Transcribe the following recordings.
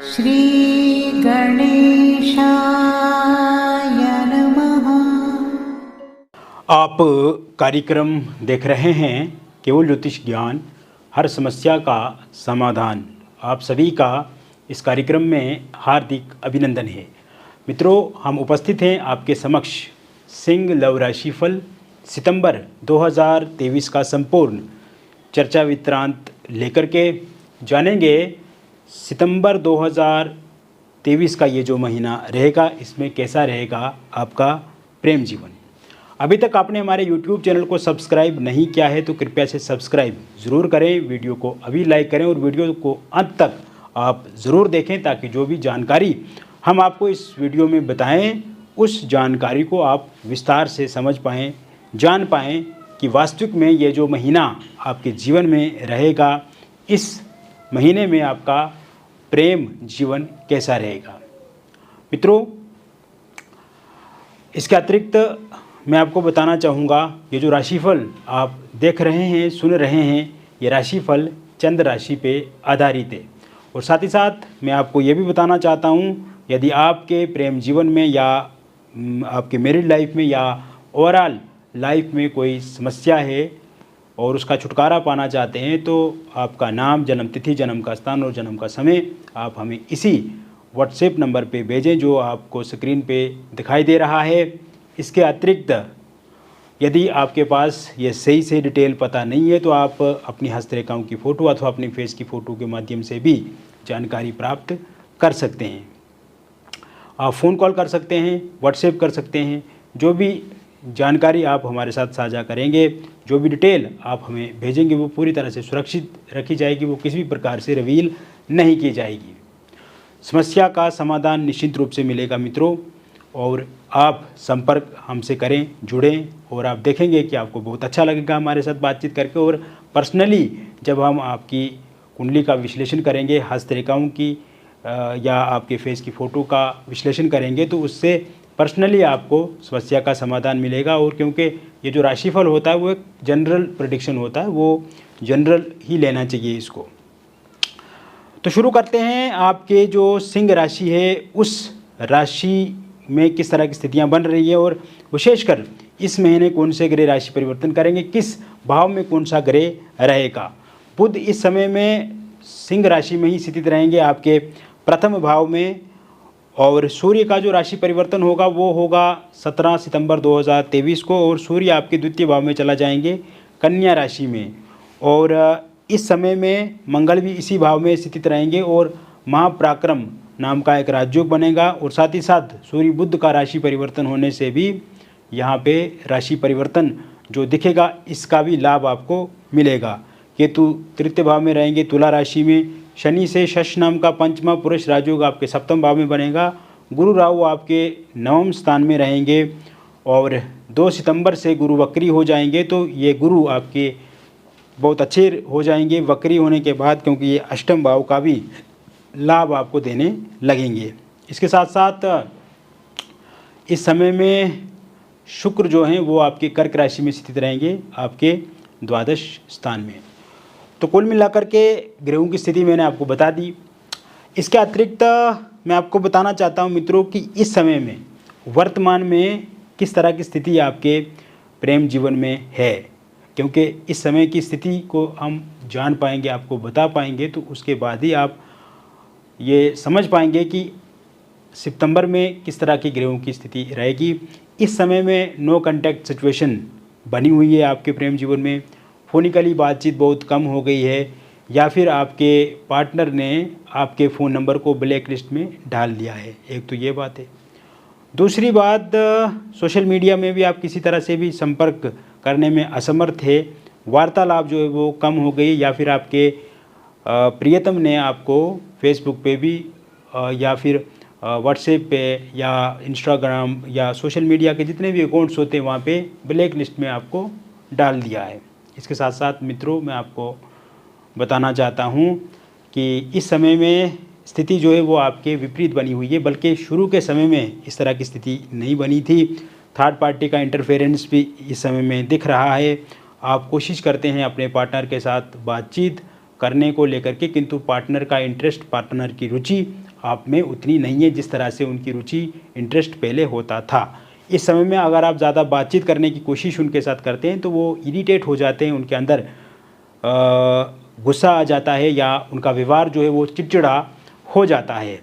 श्री गणेशाय नमः। आप कार्यक्रम देख रहे हैं केवल ज्योतिष ज्ञान, हर समस्या का समाधान। आप सभी का इस कार्यक्रम में हार्दिक अभिनंदन है। मित्रों, हम उपस्थित हैं आपके समक्ष सिंह लव राशिफल सितंबर 2023 का संपूर्ण चर्चा वृत्तांत लेकर के जानेंगे। सितंबर 2023 का ये जो महीना रहेगा, इसमें कैसा रहेगा आपका प्रेम जीवन। अभी तक आपने हमारे YouTube चैनल को सब्सक्राइब नहीं किया है तो कृपया से सब्सक्राइब ज़रूर करें, वीडियो को अभी लाइक करें और वीडियो को अंत तक आप ज़रूर देखें, ताकि जो भी जानकारी हम आपको इस वीडियो में बताएं, उस जानकारी को आप विस्तार से समझ पाएँ, जान पाएँ कि वास्तविक में ये जो महीना आपके जीवन में रहेगा, इस महीने में आपका प्रेम जीवन कैसा रहेगा। मित्रों, इसके अतिरिक्त मैं आपको बताना चाहूँगा, ये जो राशिफल आप देख रहे हैं, सुन रहे हैं, ये राशिफल चंद्र राशि पे आधारित है। और साथ ही साथ मैं आपको ये भी बताना चाहता हूँ, यदि आपके प्रेम जीवन में या आपके मैरिड लाइफ में या ओवरऑल लाइफ में कोई समस्या है और उसका छुटकारा पाना चाहते हैं, तो आपका नाम, जन्म तिथि, जन्म का स्थान और जन्म का समय आप हमें इसी व्हाट्सएप नंबर पे भेजें जो आपको स्क्रीन पे दिखाई दे रहा है। इसके अतिरिक्त यदि आपके पास ये सही से डिटेल पता नहीं है, तो आप अपनी हस्तरेखाओं की फ़ोटो अथवा अपनी फेस की फ़ोटो के माध्यम से भी जानकारी प्राप्त कर सकते हैं। आप फ़ोन कॉल कर सकते हैं, व्हाट्सएप कर सकते हैं। जो भी जानकारी आप हमारे साथ साझा करेंगे, जो भी डिटेल आप हमें भेजेंगे, वो पूरी तरह से सुरक्षित रखी जाएगी, वो किसी भी प्रकार से रिवील नहीं की जाएगी। समस्या का समाधान निश्चित रूप से मिलेगा मित्रों, और आप संपर्क हमसे करें, जुड़ें, और आप देखेंगे कि आपको बहुत अच्छा लगेगा हमारे साथ बातचीत करके। और पर्सनली जब हम आपकी कुंडली का विश्लेषण करेंगे, हस्तरेखाओं की या आपके फेस की फ़ोटो का विश्लेषण करेंगे, तो उससे पर्सनली आपको समस्या का समाधान मिलेगा। और क्योंकि ये जो राशिफल होता है वो एक जनरल प्रेडिक्शन होता है, वो जनरल ही लेना चाहिए इसको। तो शुरू करते हैं। आपके जो सिंह राशि है, उस राशि में किस तरह की स्थितियां बन रही है, और विशेषकर इस महीने कौन से ग्रह राशि परिवर्तन करेंगे, किस भाव में कौन सा ग्रह रहेगा। बुध इस समय में सिंह राशि में ही स्थित रहेंगे, आपके प्रथम भाव में। और सूर्य का जो राशि परिवर्तन होगा वो होगा 17 सितंबर 2023 को, और सूर्य आपके द्वितीय भाव में चला जाएंगे, कन्या राशि में। और इस समय में मंगल भी इसी भाव में स्थित रहेंगे, और महापराक्रम नाम का एक राजयोग बनेगा। और साथ ही साथ सूर्य बुध का राशि परिवर्तन होने से भी यहाँ पे राशि परिवर्तन जो दिखेगा, इसका भी लाभ आपको मिलेगा। केतु तृतीय भाव में रहेंगे, तुला राशि में। शनि से शश नाम का पंचमा पुरुष राजयोग आपके सप्तम भाव में बनेगा। गुरु राहु आपके नवम स्थान में रहेंगे, और 2 सितंबर से गुरु वक्री हो जाएंगे। तो ये गुरु आपके बहुत अच्छे हो जाएंगे वक्री होने के बाद, क्योंकि ये अष्टम भाव का भी लाभ आपको देने लगेंगे। इसके साथ साथ इस समय में शुक्र जो हैं वो आपके कर्क राशि में स्थित रहेंगे, आपके द्वादश स्थान में। तो कुल मिलाकर के ग्रहों की स्थिति मैंने आपको बता दी। इसके अतिरिक्त मैं आपको बताना चाहता हूं मित्रों कि इस समय में वर्तमान में किस तरह की स्थिति आपके प्रेम जीवन में है, क्योंकि इस समय की स्थिति को हम जान पाएंगे, आपको बता पाएंगे, तो उसके बाद ही आप ये समझ पाएंगे कि सितंबर में किस तरह की ग्रहों की स्थिति रहेगी। इस समय में नो कॉन्टैक्ट सिचुएशन बनी हुई है आपके प्रेम जीवन में। फ़ोनिकली बातचीत बहुत कम हो गई है, या फिर आपके पार्टनर ने आपके फ़ोन नंबर को ब्लैक लिस्ट में डाल दिया है। एक तो ये बात है। दूसरी बात, सोशल मीडिया में भी आप किसी तरह से भी संपर्क करने में असमर्थ है। वार्तालाप जो है वो कम हो गई, या फिर आपके प्रियतम ने आपको फेसबुक पे भी या फिर व्हाट्सएप पे या इंस्टाग्राम या सोशल मीडिया के जितने भी अकाउंट्स होते हैं वहाँ पे ब्लैक लिस्ट में आपको डाल दिया है। इसके साथ साथ मित्रों, मैं आपको बताना चाहता हूँ कि इस समय में स्थिति जो है वो आपके विपरीत बनी हुई है, बल्कि शुरू के समय में इस तरह की स्थिति नहीं बनी थी। थर्ड पार्टी का इंटरफेरेंस भी इस समय में दिख रहा है। आप कोशिश करते हैं अपने पार्टनर के साथ बातचीत करने को लेकर के, किंतु पार्टनर का इंटरेस्ट, पार्टनर की रुचि आप में उतनी नहीं है जिस तरह से उनकी रुचि इंटरेस्ट पहले होता था। इस समय में अगर आप ज़्यादा बातचीत करने की कोशिश उनके साथ करते हैं तो वो इरिटेट हो जाते हैं, उनके अंदर गुस्सा आ जाता है या उनका व्यवहार जो है वो चिड़चिड़ा हो जाता है।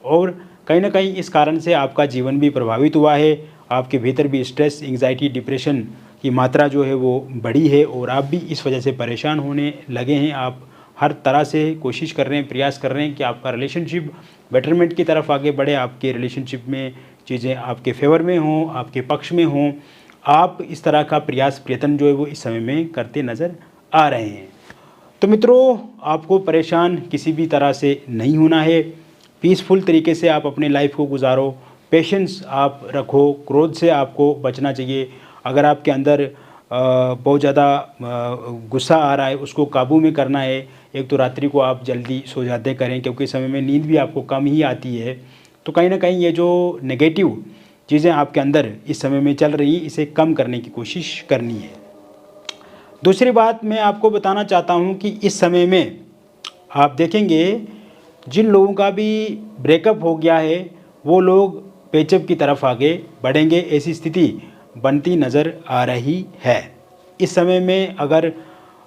और कहीं ना कहीं इस कारण से आपका जीवन भी प्रभावित हुआ है, आपके भीतर भी स्ट्रेस, एंग्जाइटी, डिप्रेशन की मात्रा जो है वो बढ़ी है और आप भी इस वजह से परेशान होने लगे हैं। आप हर तरह से कोशिश कर रहे हैं, प्रयास कर रहे हैं कि आपका रिलेशनशिप बेटरमेंट की तरफ आगे बढ़े, आपके रिलेशनशिप में चीज़ें आपके फेवर में हों, आपके पक्ष में हों। आप इस तरह का प्रयत्न जो है वो इस समय में करते नज़र आ रहे हैं। तो मित्रों, आपको परेशान किसी भी तरह से नहीं होना है। पीसफुल तरीके से आप अपने लाइफ को गुजारो, पेशेंस आप रखो, क्रोध से आपको बचना चाहिए। अगर आपके अंदर बहुत ज़्यादा गुस्सा आ रहा है, उसको काबू में करना है। एक तो रात्रि को आप जल्दी सो जाते करें, क्योंकि इस समय में नींद भी आपको कम ही आती है। तो कहीं ना कहीं ये जो नेगेटिव चीज़ें आपके अंदर इस समय में चल रही, इसे कम करने की कोशिश करनी है। दूसरी बात मैं आपको बताना चाहता हूँ कि इस समय में आप देखेंगे जिन लोगों का भी ब्रेकअप हो गया है वो लोग पेचअप की तरफ आगे बढ़ेंगे, ऐसी स्थिति बनती नज़र आ रही है। इस समय में अगर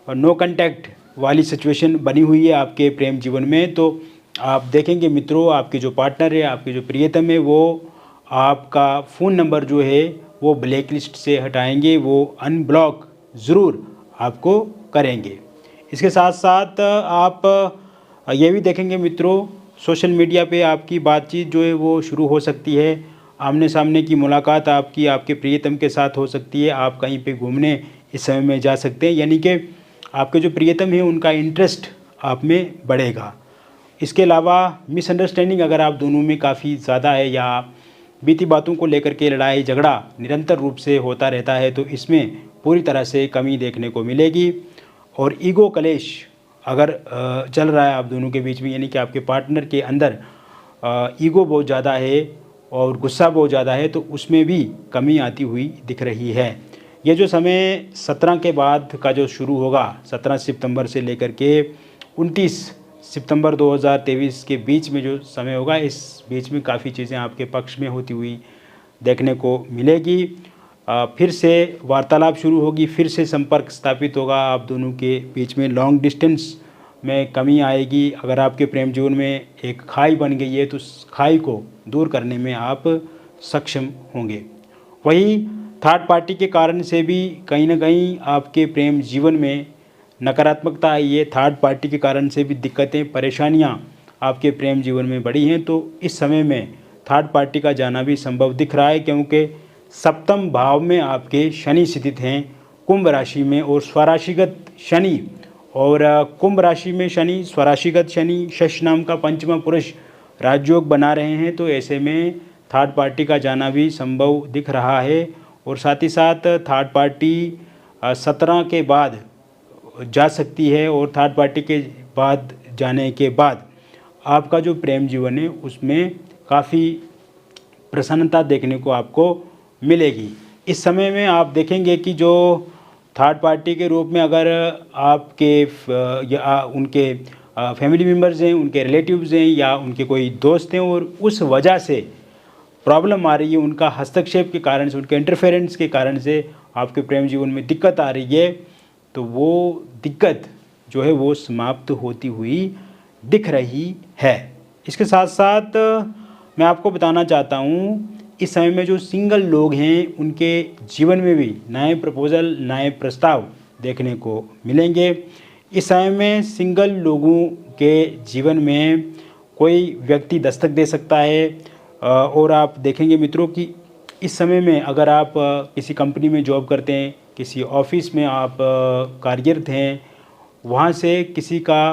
नो कांटेक्ट वाली सिचुएशन बनी हुई है आपके प्रेम जीवन में, तो आप देखेंगे मित्रों, आपके जो पार्टनर है, आपके जो प्रियतम है, वो आपका फ़ोन नंबर जो है वो ब्लैक लिस्ट से हटाएंगे, वो अनब्लॉक ज़रूर आपको करेंगे। इसके साथ साथ आप ये भी देखेंगे मित्रों, सोशल मीडिया पे आपकी बातचीत जो है वो शुरू हो सकती है। आमने सामने की मुलाकात आपकी आपके प्रियतम के साथ हो सकती है। आप कहीं पे घूमने इस समय में जा सकते हैं, यानी कि आपके जो प्रियतम है उनका इंटरेस्ट आप में बढ़ेगा। इसके अलावा मिसअंडरस्टैंडिंग अगर आप दोनों में काफ़ी ज़्यादा है या बीती बातों को लेकर के लड़ाई झगड़ा निरंतर रूप से होता रहता है, तो इसमें पूरी तरह से कमी देखने को मिलेगी। और ईगो क्लैश अगर चल रहा है आप दोनों के बीच में, यानी कि आपके पार्टनर के अंदर ईगो बहुत ज़्यादा है और गुस्सा बहुत ज़्यादा है, तो उसमें भी कमी आती हुई दिख रही है। ये जो समय 17 के बाद का जो शुरू होगा, 17 सितंबर से लेकर के 29 सितंबर 2023 के बीच में जो समय होगा, इस बीच में काफ़ी चीज़ें आपके पक्ष में होती हुई देखने को मिलेगी। फिर से वार्तालाप शुरू होगी, फिर से संपर्क स्थापित होगा आप दोनों के बीच में। लॉन्ग डिस्टेंस में कमी आएगी। अगर आपके प्रेम जीवन में एक खाई बन गई है तो उस खाई को दूर करने में आप सक्षम होंगे। वही थर्ड पार्टी के कारण से भी कहीं ना कहीं आपके प्रेम जीवन में नकारात्मकता आई है। थर्ड पार्टी के कारण से भी दिक्कतें, परेशानियां आपके प्रेम जीवन में बढ़ी हैं। तो इस समय में थर्ड पार्टी का जाना भी संभव दिख रहा है, क्योंकि सप्तम भाव में आपके शनि स्थित हैं, कुंभ राशि में, और स्वराशिगत शनि, और कुंभ राशि में शनि, स्वराशिगत शनि, शश नाम का पंचमा पुरुष राजयोग बना रहे हैं। तो ऐसे में थर्ड पार्टी का जाना भी संभव दिख रहा है। और साथ ही साथ थर्ड पार्टी 17 के बाद जा सकती है, और थर्ड पार्टी के बाद जाने के बाद आपका जो प्रेम जीवन है उसमें काफ़ी प्रसन्नता देखने को आपको मिलेगी। इस समय में आप देखेंगे कि जो थर्ड पार्टी के रूप में अगर आपके या उनके फैमिली मेम्बर्स हैं, उनके रिलेटिव्स हैं या उनके कोई दोस्त हैं और उस वजह से प्रॉब्लम आ रही है, उनका हस्तक्षेप के कारण से, उनके इंटरफेरेंस के कारण से आपके प्रेम जीवन में दिक्कत आ रही है, तो वो दिक्कत जो है वो समाप्त होती हुई दिख रही है। इसके साथ साथ मैं आपको बताना चाहता हूँ, इस समय में जो सिंगल लोग हैं उनके जीवन में भी नए प्रपोजल, नए प्रस्ताव देखने को मिलेंगे। इस समय में सिंगल लोगों के जीवन में कोई व्यक्ति दस्तक दे सकता है। और आप देखेंगे मित्रों कि इस समय में अगर आप किसी कंपनी में जॉब करते हैं, किसी ऑफिस में आप कार्यरत हैं, वहाँ से किसी का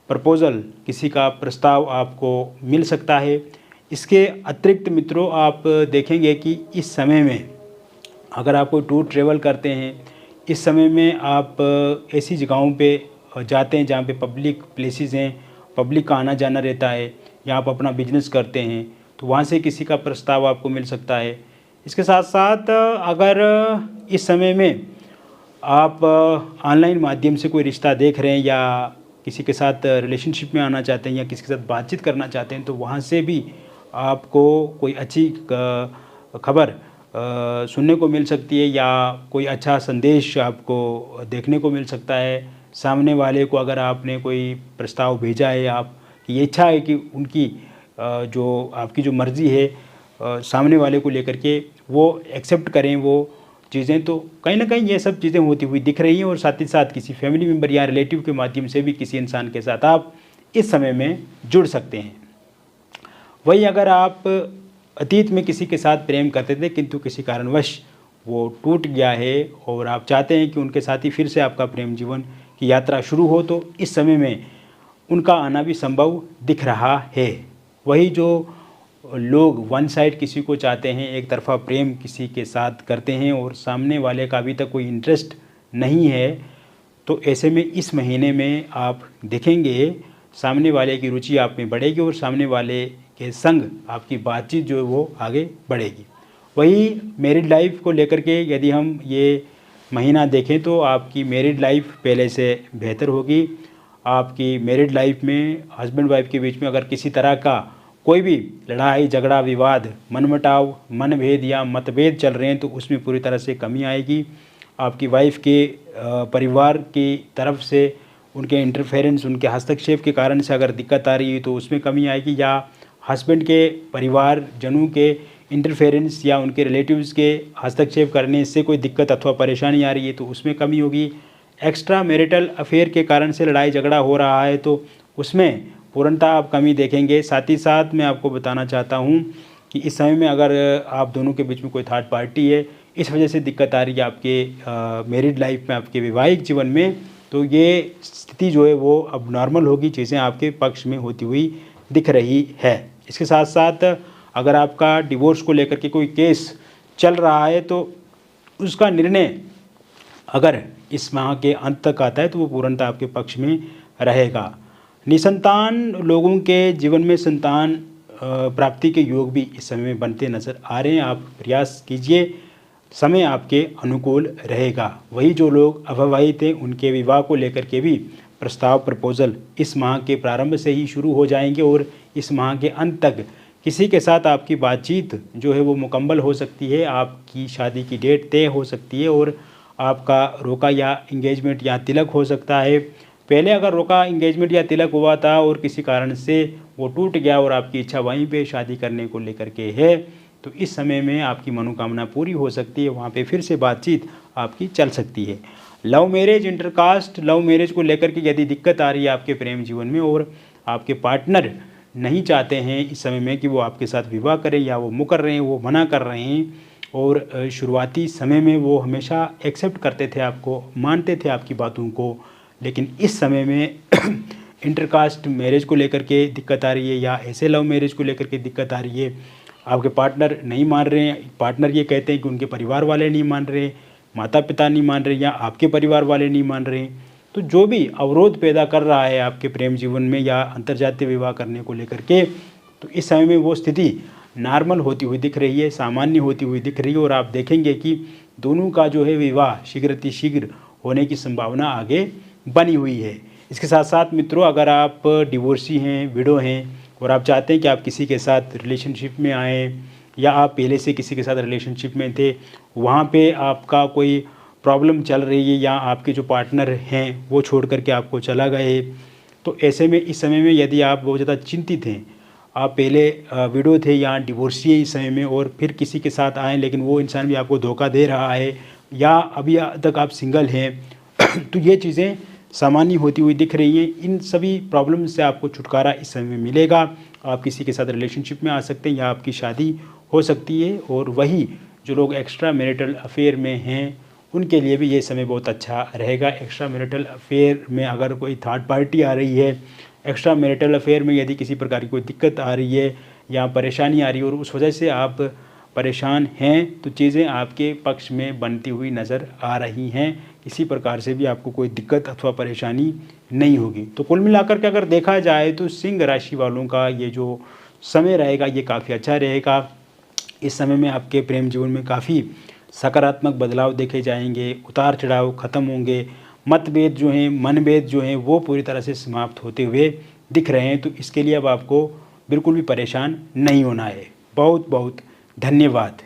प्रपोज़ल, किसी का प्रस्ताव आपको मिल सकता है। इसके अतिरिक्त मित्रों आप देखेंगे कि इस समय में अगर आप कोई टूर ट्रेवल करते हैं, इस समय में आप ऐसी जगहों पे जाते हैं जहाँ पे पब्लिक प्लेसेस हैं, पब्लिक का आना जाना रहता है, या आप अपना बिजनेस करते हैं, तो वहाँ से किसी का प्रस्ताव आपको मिल सकता है। इसके साथ साथ अगर इस समय में आप ऑनलाइन माध्यम से कोई रिश्ता देख रहे हैं या किसी के साथ रिलेशनशिप में आना चाहते हैं या किसी के साथ बातचीत करना चाहते हैं, तो वहाँ से भी आपको कोई अच्छी खबर सुनने को मिल सकती है या कोई अच्छा संदेश आपको देखने को मिल सकता है। सामने वाले को अगर आपने कोई प्रस्ताव भेजा है, आपकी ये इच्छा है कि उनकी जो आपकी जो मर्ज़ी है सामने वाले को लेकर के वो एक्सेप्ट करें वो चीज़ें, तो कहीं ना कहीं ये सब चीज़ें होती हुई दिख रही हैं। और साथ ही साथ किसी फैमिली मेम्बर या रिलेटिव के माध्यम से भी किसी इंसान के साथ आप इस समय में जुड़ सकते हैं। वहीं अगर आप अतीत में किसी के साथ प्रेम करते थे किंतु किसी कारणवश वो टूट गया है और आप चाहते हैं कि उनके साथ ही फिर से आपका प्रेम जीवन की यात्रा शुरू हो, तो इस समय में उनका आना भी संभव दिख रहा है। वही जो लोग वन साइड किसी को चाहते हैं, एक तरफा प्रेम किसी के साथ करते हैं और सामने वाले का अभी तक कोई इंटरेस्ट नहीं है, तो ऐसे में इस महीने में आप देखेंगे सामने वाले की रुचि आप में बढ़ेगी और सामने वाले के संग आपकी बातचीत जो है वो आगे बढ़ेगी। वही मैरिड लाइफ को लेकर के यदि हम ये महीना देखें तो आपकी मैरिड लाइफ पहले से बेहतर होगी। आपकी मैरिड लाइफ में हस्बैंड वाइफ के बीच में अगर किसी तरह का कोई भी लड़ाई झगड़ा विवाद मनमुटाव मनभेद या मतभेद चल रहे हैं तो उसमें पूरी तरह से कमी आएगी। आपकी वाइफ के परिवार की तरफ से उनके इंटरफेरेंस उनके हस्तक्षेप के कारण से अगर दिक्कत आ रही है तो उसमें कमी आएगी, या हस्बैंड के परिवार जनों के इंटरफेरेंस या उनके रिलेटिव्स के हस्तक्षेप करने से कोई दिक्कत अथवा परेशानी आ रही है तो उसमें कमी होगी। एक्स्ट्रा मैरिटल अफेयर के कारण से लड़ाई झगड़ा हो रहा है तो उसमें पूर्णतः आप कमी देखेंगे। साथ ही साथ मैं आपको बताना चाहता हूँ कि इस समय में अगर आप दोनों के बीच में कोई थर्ड पार्टी है, इस वजह से दिक्कत आ रही है आपके मैरिड लाइफ में, आपके वैवाहिक जीवन में, तो ये स्थिति जो है वो अब नॉर्मल होगी, चीज़ें आपके पक्ष में होती हुई दिख रही है। इसके साथ साथ अगर आपका डिवोर्स को लेकर के कोई केस चल रहा है तो उसका निर्णय अगर इस माह के अंत तक आता है तो वो पूर्णतः आपके पक्ष में रहेगा। निसंतान लोगों के जीवन में संतान प्राप्ति के योग भी इस समय में बनते नजर आ रहे हैं। आप प्रयास कीजिए, समय आपके अनुकूल रहेगा। वही जो लोग अविवाहित हैं उनके विवाह को लेकर के भी प्रस्ताव प्रपोजल इस माह के प्रारंभ से ही शुरू हो जाएंगे और इस माह के अंत तक किसी के साथ आपकी बातचीत जो है वो मुकम्मल हो सकती है, आपकी शादी की डेट तय हो सकती है और आपका रोका या इंगेजमेंट या तिलक हो सकता है। पहले अगर रोका इंगेजमेंट या तिलक हुआ था और किसी कारण से वो टूट गया और आपकी इच्छा वहीं पे शादी करने को लेकर के है, तो इस समय में आपकी मनोकामना पूरी हो सकती है, वहाँ पे फिर से बातचीत आपकी चल सकती है। Love marriage intercaste love marriage को लेकर के यदि दिक्कत आ रही है आपके प्रेम जीवन में और आपके पार्टनर नहीं चाहते हैं इस समय में कि वो आपके साथ विवाह करें या वो मुकर रहे हैं, वो मना कर रहे हैं और शुरुआती समय में वो हमेशा एक्सेप्ट करते थे, आपको मानते थे आपकी बातों को, लेकिन इस समय में इंटरकास्ट मैरिज को लेकर के दिक्कत आ रही है या ऐसे लव मैरिज को लेकर के दिक्कत आ रही है, आपके पार्टनर नहीं मान रहे हैं, पार्टनर ये कहते हैं कि उनके परिवार वाले नहीं मान रहे, माता पिता नहीं मान रहे या आपके परिवार वाले नहीं मान रहे, तो जो भी अवरोध पैदा कर रहा है आपके प्रेम जीवन में या अंतर्जातीय विवाह करने को लेकर के, तो इस समय में वो स्थिति नॉर्मल होती हुई दिख रही है, सामान्य होती हुई दिख रही है और आप देखेंगे कि दोनों का जो है विवाह शीघ्र होने की संभावना आगे बनी हुई है। इसके साथ साथ मित्रों, अगर आप डिवोर्सी हैं, विडो हैं और आप चाहते हैं कि आप किसी के साथ रिलेशनशिप में आएँ या आप पहले से किसी के साथ रिलेशनशिप में थे, वहाँ पे आपका कोई प्रॉब्लम चल रही है या आपके जो पार्टनर हैं वो छोड़ करके आपको चला गए, तो ऐसे में इस समय में यदि आप बहुत ज़्यादा चिंतित हैं, आप पहले विडो थे या डिवोर्सी है इस समय में और फिर किसी के साथ आए लेकिन वो इंसान भी आपको धोखा दे रहा है या अभी तक आप सिंगल हैं तो ये चीज़ें सामान्य होती हुई दिख रही हैं। इन सभी प्रॉब्लम से आपको छुटकारा इस समय में मिलेगा। आप किसी के साथ रिलेशनशिप में आ सकते हैं या आपकी शादी हो सकती है। और वही जो लोग एक्स्ट्रा मैरिटल अफेयर में हैं उनके लिए भी ये समय बहुत अच्छा रहेगा। एक्स्ट्रा मैरिटल अफेयर में अगर कोई थर्ड पार्टी आ रही है, एक्स्ट्रा मैरिटल अफेयर में यदि किसी प्रकार की कोई दिक्कत आ रही है या परेशानी आ रही है और उस वजह से आप परेशान हैं, तो चीज़ें आपके पक्ष में बनती हुई नज़र आ रही हैं। किसी प्रकार से भी आपको कोई दिक्कत अथवा परेशानी नहीं होगी। तो कुल मिलाकर के अगर देखा जाए तो सिंह राशि वालों का ये जो समय रहेगा ये काफ़ी अच्छा रहेगा। इस समय में आपके प्रेम जीवन में काफ़ी सकारात्मक बदलाव देखे जाएंगे, उतार चढ़ाव खत्म होंगे, मतभेद जो हैं, मनभेद जो हैं, वो पूरी तरह से समाप्त होते हुए दिख रहे हैं। तो इसके लिए अब आपको बिल्कुल भी परेशान नहीं होना है। बहुत बहुत धन्यवाद।